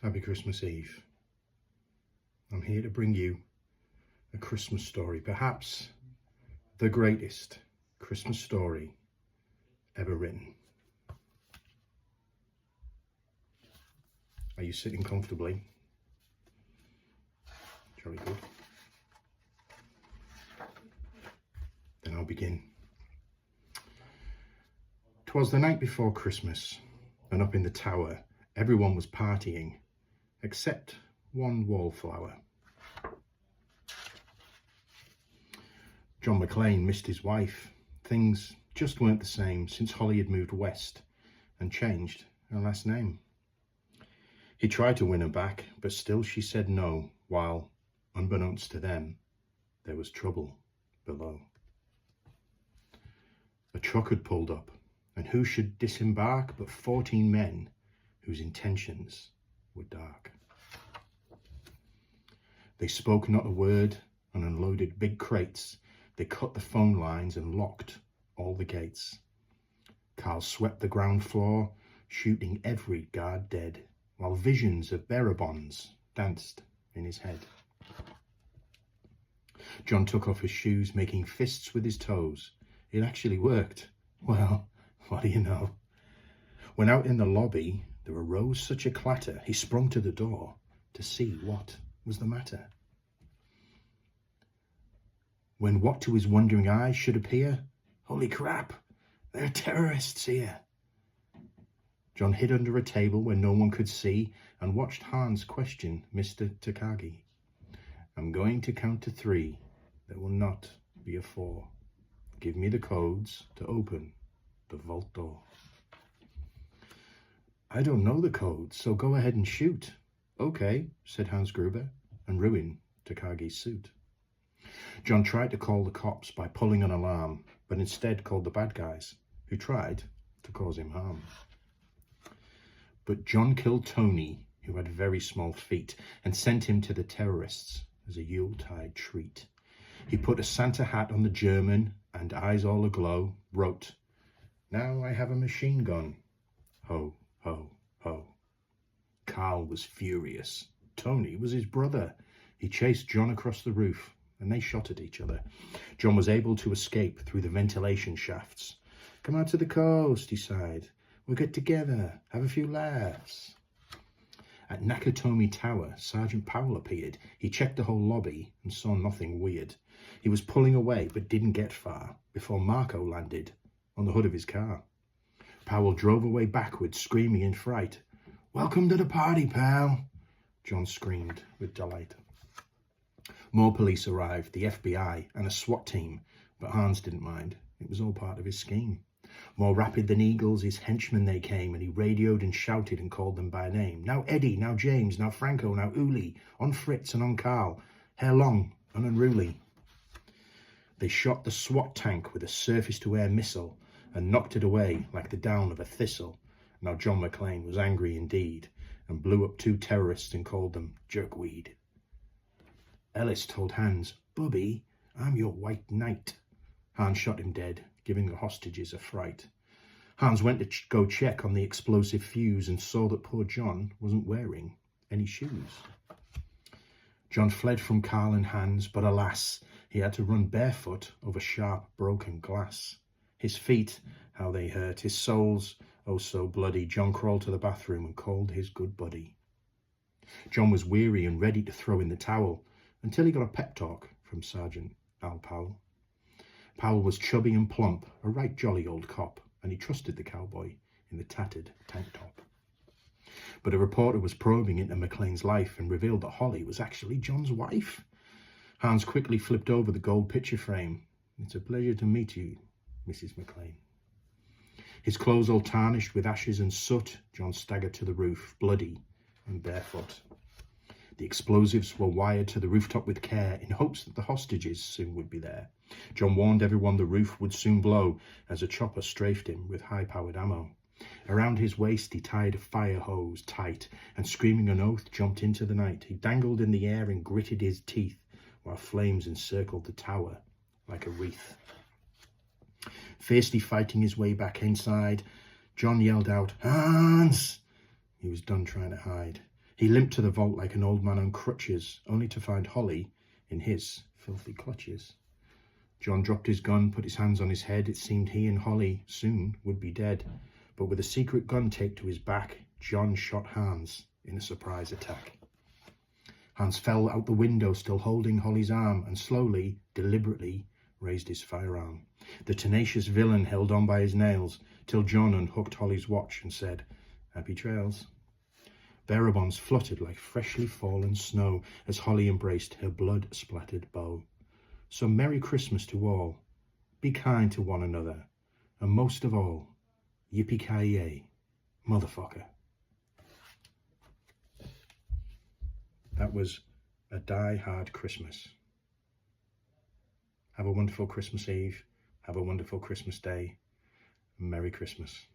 Happy Christmas Eve. I'm here to bring you a Christmas story, perhaps the greatest Christmas story ever written. Are you sitting comfortably? Jolly good. Then I'll begin. 'Twas the night before Christmas, and up in the tower everyone was partying, except one wallflower. John McClane missed his wife. Things just weren't the same since Holly had moved west and changed her last name. He tried to win her back, but still she said no, while, unbeknownst to them, there was trouble below. A truck had pulled up, and who should disembark but 14 men whose intentions were dark. They spoke not a word and unloaded big crates. They cut the phone lines and locked all the gates. Carl swept the ground floor, shooting every guard dead, while visions of bearer bonds danced in his head. John took off his shoes, making fists with his toes. It actually worked. Well, what do you know? When out in the lobby there arose such a clatter, he sprung to the door to see what was the matter. When what to his wondering eyes should appear, holy crap, there are terrorists here. John hid under a table where no one could see and watched Hans question Mr. Takagi. I'm going to count to 3. There will not be a 4. Give me the codes to open the vault door. I don't know the codes, so go ahead and shoot. Okay, said Hans Gruber, and ruined Takagi's suit. John tried to call the cops by pulling an alarm, but instead called the bad guys, who tried to cause him harm. But John killed Tony, who had very small feet, and sent him to the terrorists as a Yuletide treat. He put a Santa hat on the German, and eyes all aglow, wrote, "Now I have a machine gun. Ho, ho, ho." Carl was furious. Tony was his brother. He chased John across the roof, and they shot at each other. John was able to escape through the ventilation shafts. Come out to the coast, he sighed. We'll get together, have a few laughs. At Nakatomi Tower, Sergeant Powell appeared. He checked the whole lobby and saw nothing weird. He was pulling away but didn't get far before Marco landed on the hood of his car. Powell drove away backwards, screaming in fright. Welcome to the party, pal, John screamed with delight. More police arrived, the FBI and a SWAT team, but Hans didn't mind. It was all part of his scheme. More rapid than eagles, his henchmen they came, and he radioed and shouted and called them by name. Now Eddie, now James, now Franco, now Uli, on Fritz and on Carl, hair long and unruly. They shot the SWAT tank with a surface-to-air missile and knocked it away like the down of a thistle. Now John McClane was angry indeed and blew up 2 terrorists and called them jerkweed. Ellis told Hans, Bubby, I'm your white knight. Hans shot him dead, giving the hostages a fright. Hans went to go check on the explosive fuse and saw that poor John wasn't wearing any shoes. John fled from Carl and Hans, but alas, he had to run barefoot over sharp, broken glass. His feet, how they hurt, his soles, oh so bloody. John crawled to the bathroom and called his good buddy. John was weary and ready to throw in the towel until he got a pep talk from Sergeant Al Powell. Powell was chubby and plump, a right jolly old cop, and he trusted the cowboy in the tattered tank top. But a reporter was probing into McClane's life and revealed that Holly was actually John's wife. Hans quickly flipped over the gold picture frame. It's a pleasure to meet you, Mrs. McClane. His clothes all tarnished with ashes and soot, John staggered to the roof, bloody and barefoot. The explosives were wired to the rooftop with care in hopes that the hostages soon would be there. John warned everyone the roof would soon blow as a chopper strafed him with high-powered ammo. Around his waist he tied a fire hose tight and screaming an oath jumped into the night. He dangled in the air and gritted his teeth while flames encircled the tower like a wreath. Fiercely fighting his way back inside, John yelled out, Hans! He was done trying to hide. He limped to the vault like an old man on crutches, only to find Holly in his filthy clutches. John dropped his gun, put his hands on his head. It seemed he and Holly soon would be dead. But with a secret gun taped to his back, John shot Hans in a surprise attack. Hans fell out the window, still holding Holly's arm, and slowly, deliberately, raised his firearm. The tenacious villain held on by his nails, till John unhooked Holly's watch and said, "Happy trails." Bearer bonds fluttered like freshly fallen snow as Holly embraced her blood-splattered bow. So Merry Christmas to all. Be kind to one another. And most of all, yippee-ki-yay, motherfucker. That was A Die Hard Christmas. Have a wonderful Christmas Eve. Have a wonderful Christmas Day. Merry Christmas.